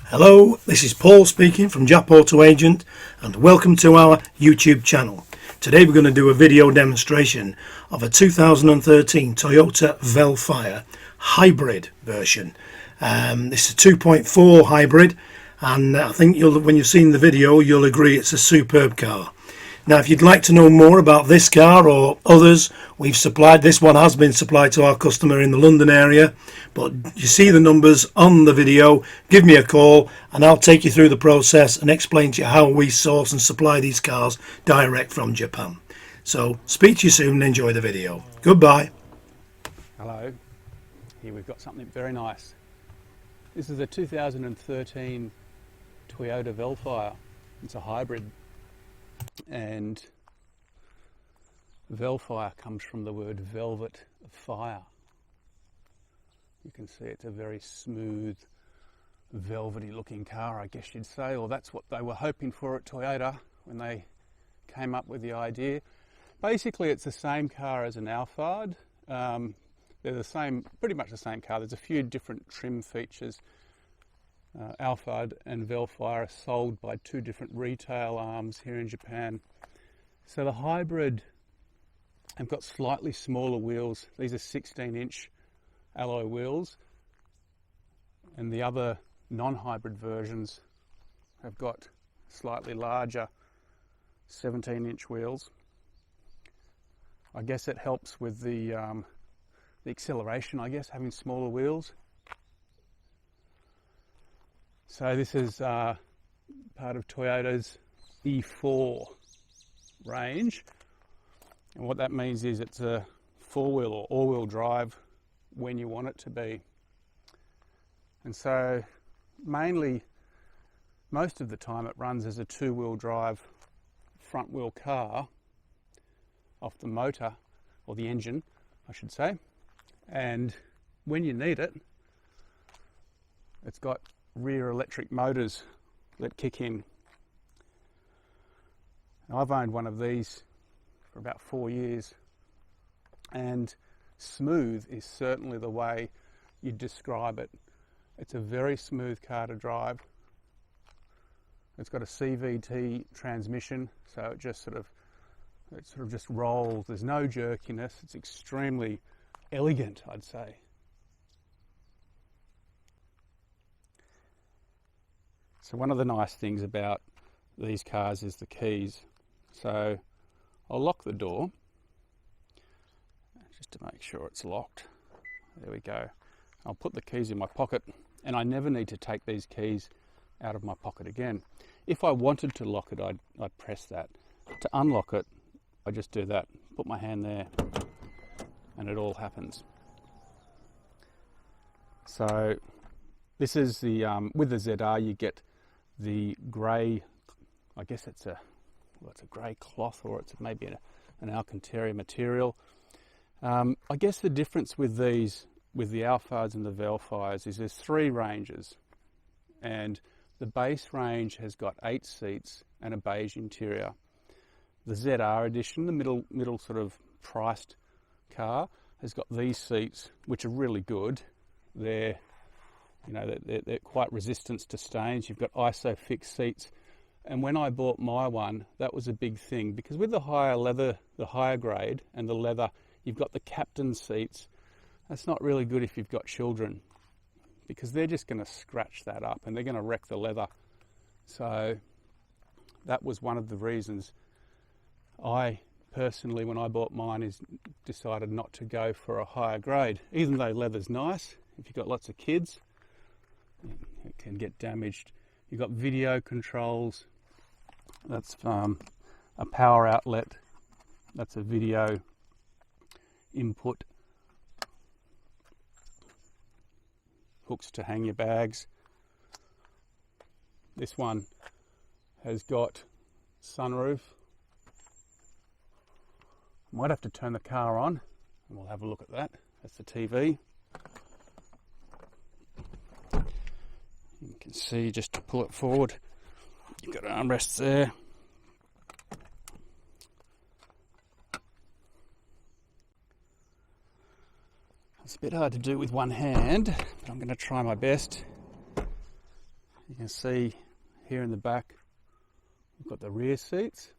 Hello, this is Paul speaking from Jap-Auto-Agent and welcome to our YouTube channel. Today we're going to do a video demonstration of a 2013 Toyota Vellfire hybrid version. This is a 2.4 hybrid, and I think when you've seen the video you'll agree it's a superb car. Now, if you'd like to know more about this car or others, this one has been supplied to our customer in the London area, but you see the numbers on the video. Give me a call and I'll take you through the process and explain to you how we source and supply these cars direct from Japan. So speak to you soon and enjoy the video. Goodbye. Hello, here we've got something very nice. This is a 2013 Toyota Vellfire. It's a hybrid. And Vellfire comes from the word velvet fire. You can see it's a very smooth, velvety looking car, I guess you'd say, or that's what they were hoping for at Toyota when they came up with the idea. Basically it's the same car as an Alphard. They're the same, pretty much the same car. There's a few different trim features. Alphard and Vellfire are sold by two different retail arms here in Japan. So the hybrid have got slightly smaller wheels. These are 16-inch alloy wheels, and the other non-hybrid versions have got slightly larger 17-inch wheels. I guess it helps with the acceleration, I guess, having smaller wheels. So this is part of Toyota's E4 range, and what that means is it's a four-wheel or all-wheel drive when you want it to be. And so most of the time it runs as a two-wheel drive front-wheel car off the motor, or the engine I should say, and when you need it, it's got rear electric motors that kick in. Now, I've owned one of these for about 4 years, and smooth is certainly the way you'd describe it. It's a very smooth car to drive. It's got a CVT transmission, so it sort of just rolls. There's no jerkiness. It's extremely elegant, I'd say. So one of the nice things about these cars is the keys. So I'll lock the door just to make sure it's locked. There we go. I'll put the keys in my pocket, and I never need to take these keys out of my pocket again. If I wanted to lock it, I'd press that. To unlock it, I just do that. Put my hand there and it all happens. So this is the with the ZR you get the grey, I guess it's a grey cloth, or it's maybe an Alcantara material. I guess the difference with these, with the Alphards and the Vellfires, is there's three ranges, and the base range has got 8 seats and a beige interior. The ZR edition, the middle sort of priced car, has got these seats, which are really good. They're quite resistant to stains. You've got ISOFIX seats, and when I bought my one, that was a big thing, because with the higher leather, the higher grade and the leather, you've got the captain seats. That's not really good if you've got children, because they're just going to scratch that up and they're going to wreck the leather. So that was one of the reasons I personally, when I bought mine, decided not to go for a higher grade, even though leather's nice. If you've got lots of kids, it can get damaged. You've got video controls. That's a power outlet. That's a video input. Hooks to hang your bags. This one has got sunroof. Might have to turn the car on and we'll have a look at that. That's the TV. You can see, just to pull it forward, you've got armrests there. It's a bit hard to do with one hand, but I'm going to try my best. You can see here in the back we've got the rear seats.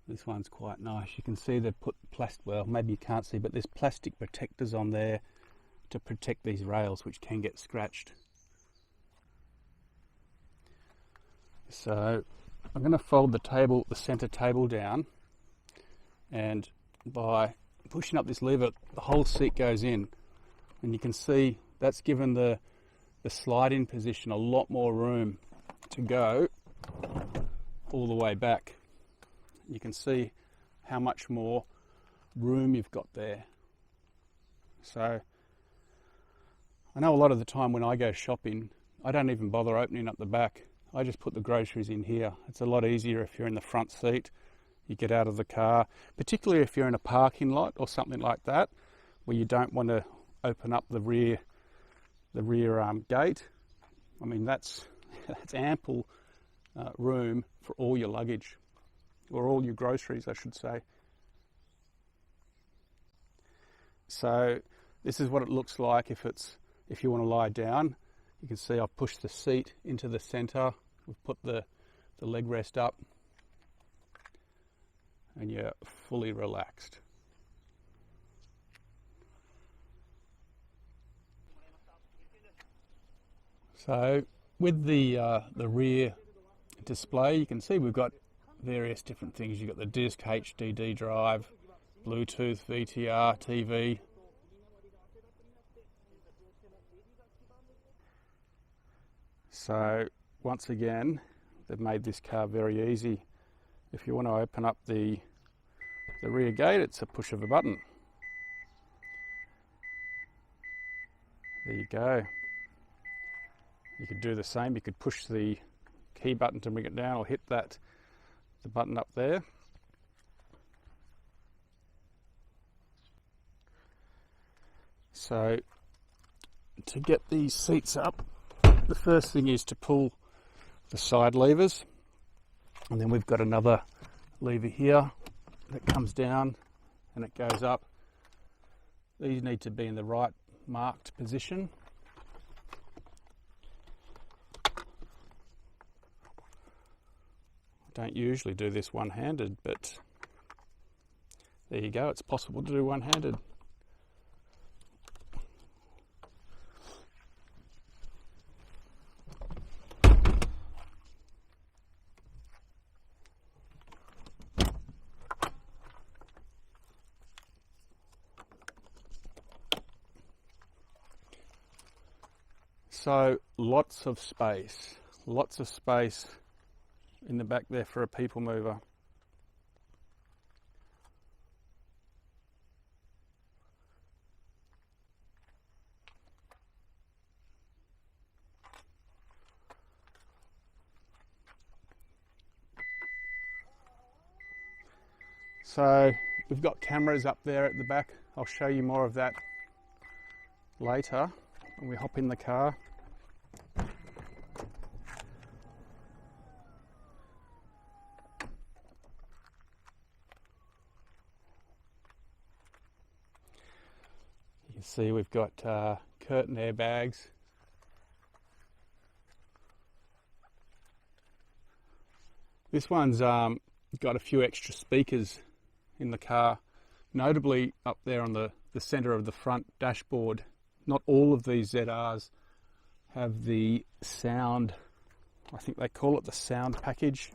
This one's quite nice. You can see they've put plastic, well maybe you can't see, but there's plastic protectors on there to protect these rails, which can get scratched. So I'm going to fold the center table down, and by pushing up this lever the whole seat goes in, and you can see that's given the slide-in position a lot more room to go all the way back. You can see how much more room you've got there. So I know a lot of the time when I go shopping, I don't even bother opening up the back. I just put the groceries in here. It's a lot easier if you're in the front seat. You get out of the car, particularly if you're in a parking lot or something like that, where you don't want to open up the rear gate. I mean, that's ample room for all your luggage, or all your groceries, I should say. So this is what it looks like if you want to lie down. You can see I've pushed the seat into the center. We've put the leg rest up, and you're fully relaxed. So with the rear display, you can see we've got various different things. You've got the disc, HDD drive, Bluetooth, VTR, TV. So once again, they've made this car very easy. If you want to open up the rear gate, it's a push of a button. There you go. You could do the same. You could push the key button to bring it down, or hit the button up there. So to get these seats up, the first thing is to pull the side levers, and then we've got another lever here that comes down and it goes up. These need to be in the right marked position. I don't usually do this one-handed, but there you go, it's possible to do one-handed. So lots of space in the back there for a people mover. So we've got cameras up there at the back. I'll show you more of that later when we hop in the car. You can see we've got curtain airbags. This one's got a few extra speakers in the car, notably up there on the center of the front dashboard. Not all of these ZRs have the sound, I think they call it the sound package.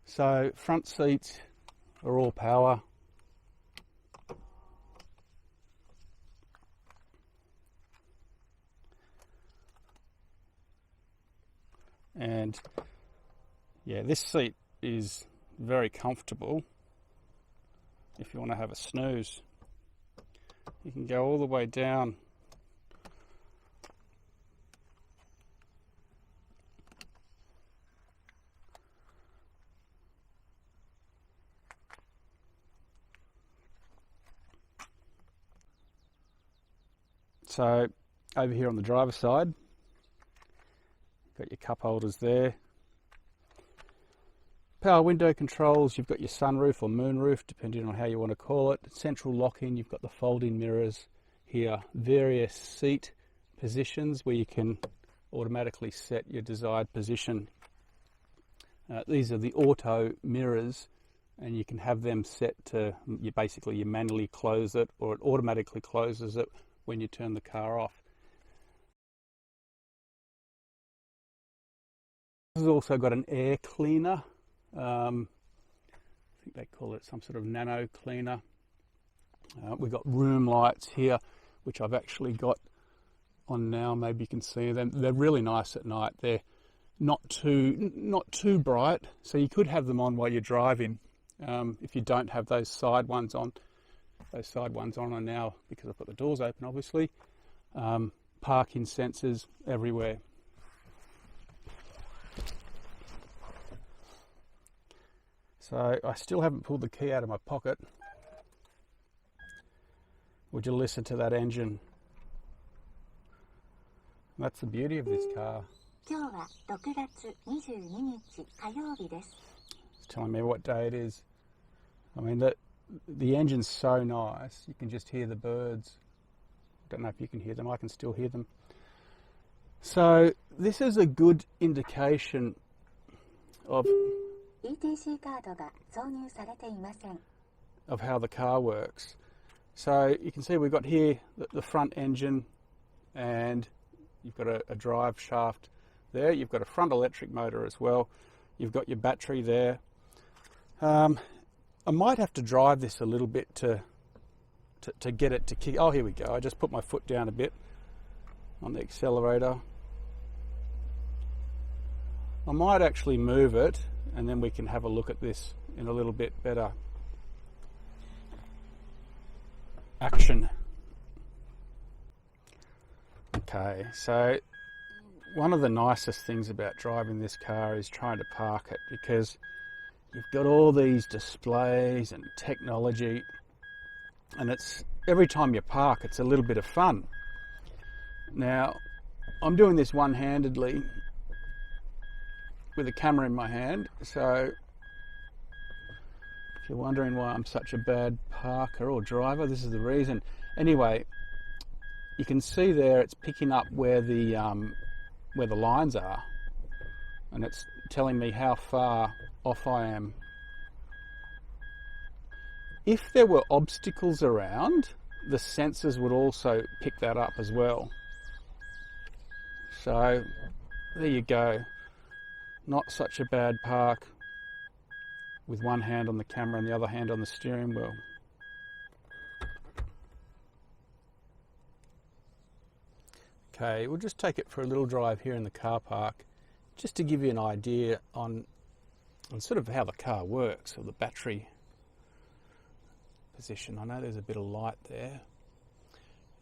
So front seats are all power. And yeah, this seat is very comfortable if you want to have a snooze. You can go all the way down. So over here on the driver's side, got your cup holders there. power window controls, you've got your sunroof or moonroof, depending on how you want to call it. Central lock-in, you've got the folding mirrors here. Various seat positions where you can automatically set your desired position. These are the auto mirrors, and you can have them set to, you manually close it, or it automatically closes it when you turn the car off. This has also got an air cleaner. I think they call it some sort of nano cleaner. We've got room lights here, which I've actually got on now. Maybe you can see them. They're really nice at night. They're not too bright, so you could have them on while you're driving. If you don't have those side ones on, are now, because I've got the doors open, obviously. Parking sensors everywhere. So I still haven't pulled the key out of my pocket. Would you listen to that engine? That's the beauty of this car. It's telling me what day it is. I mean, the engine's so nice, you can just hear the birds. I don't know if you can hear them, I can still hear them. So this is a good indication of how the car works. So you can see we've got here the front engine, and you've got a drive shaft there. You've got a front electric motor as well. You've got your battery there. I might have to drive this a little bit to get it to kick. Oh, here we go. I just put my foot down a bit on the accelerator. I might actually move it, and then we can have a look at this in a little bit better action. Okay, so one of the nicest things about driving this car is trying to park it, because you've got all these displays and technology, and it's every time you park, it's a little bit of fun. Now, I'm doing this one-handedly with a camera in my hand, so if you're wondering why I'm such a bad parker or driver, this is the reason. Anyway, you can see there it's picking up where the lines are, and it's telling me how far off I am. If there were obstacles around, the sensors would also pick that up as well. So there you go. Not such a bad park with one hand on the camera and the other hand on the steering wheel. Okay, we'll just take it for a little drive here in the car park, just to give you an idea on sort of how the car works, or the battery position. I know there's a bit of light there.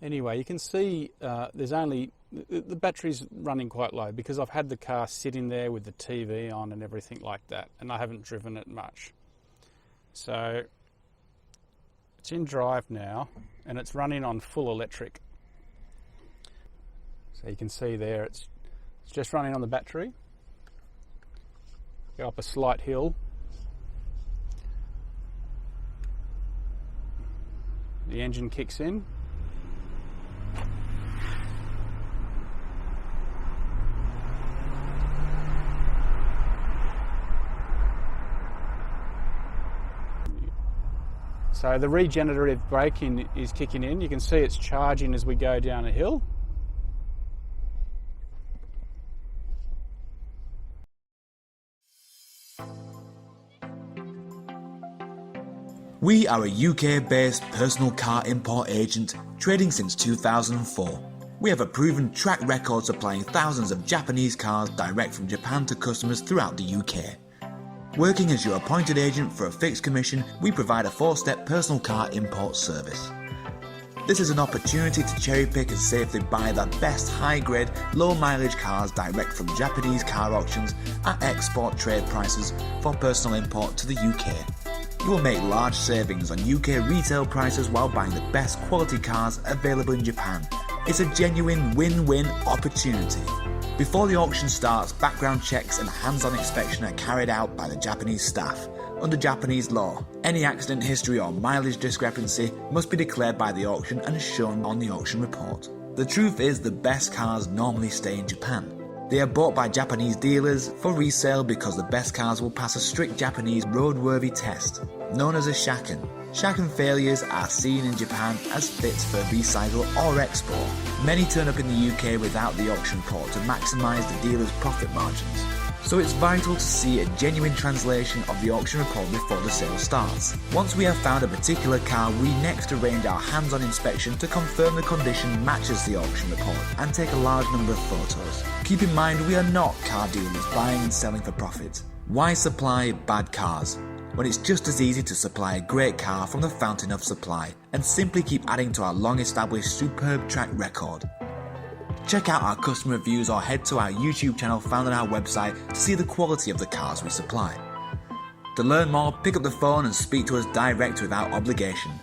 Anyway, you can see the battery's running quite low, because I've had the car sitting there with the TV on and everything like that, and I haven't driven it much. So it's in drive now, and it's running on full electric. So you can see there, it's just running on the battery. Go up a slight hill. The engine kicks in. So the regenerative braking is kicking in. You can see it's charging as we go down a hill. We are a UK-based personal car import agent trading since 2004. We have a proven track record supplying thousands of Japanese cars direct from Japan to customers throughout the UK. Working as your appointed agent for a fixed commission, we provide a 4-step personal car import service. This is an opportunity to cherry pick and safely buy the best high-grade, low-mileage cars direct from Japanese car auctions at export trade prices for personal import to the UK. You will make large savings on UK retail prices while buying the best quality cars available in Japan. It's a genuine win-win opportunity. Before the auction starts, background checks and hands-on inspection are carried out by the Japanese staff. Under Japanese law, any accident history or mileage discrepancy must be declared by the auction and shown on the auction report. The truth is, the best cars normally stay in Japan. They are bought by Japanese dealers for resale because the best cars will pass a strict Japanese roadworthy test, known as a shaken. Shaken failures are seen in Japan as fits for recycle or export. Many turn up in the UK without the auction report to maximise the dealer's profit margins. So it's vital to see a genuine translation of the auction report before the sale starts. Once we have found a particular car, we next arrange our hands-on inspection to confirm the condition matches the auction report and take a large number of photos. Keep in mind, we are not car dealers buying and selling for profit. Why supply bad cars when it's just as easy to supply a great car from the fountain of supply and simply keep adding to our long-established superb track record? Check out our customer reviews or head to our YouTube channel found on our website to see the quality of the cars we supply. To learn more, pick up the phone and speak to us direct without obligation.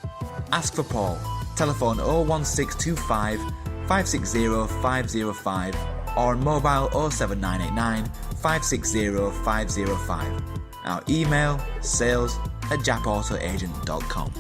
Ask for Paul. Telephone 01625 560 505 or on mobile 07989 560 505. Our email sales@Jap-Auto-Agent.com.